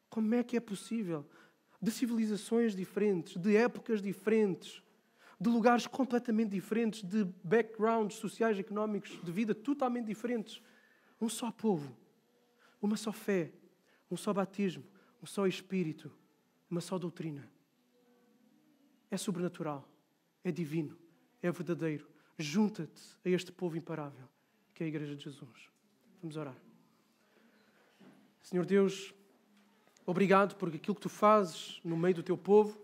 Como é que é possível? De civilizações diferentes, de épocas diferentes, de lugares completamente diferentes, de backgrounds sociais, económicos, de vida totalmente diferentes. Um só povo, uma só fé, um só batismo, um só Espírito, uma só doutrina. É sobrenatural, é divino, é verdadeiro. Junta-te a este povo imparável, que é a Igreja de Jesus. Vamos orar. Senhor Deus, obrigado por aquilo que tu fazes no meio do teu povo.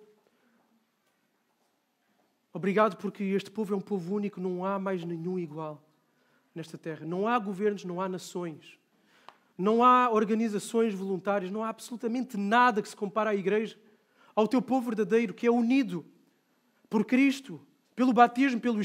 Obrigado porque este povo é um povo único, não há mais nenhum igual nesta terra. Não há governos, não há nações. Não há organizações voluntárias, não há absolutamente nada que se compare à Igreja, ao teu povo verdadeiro, que é unido por Cristo, pelo batismo, pelo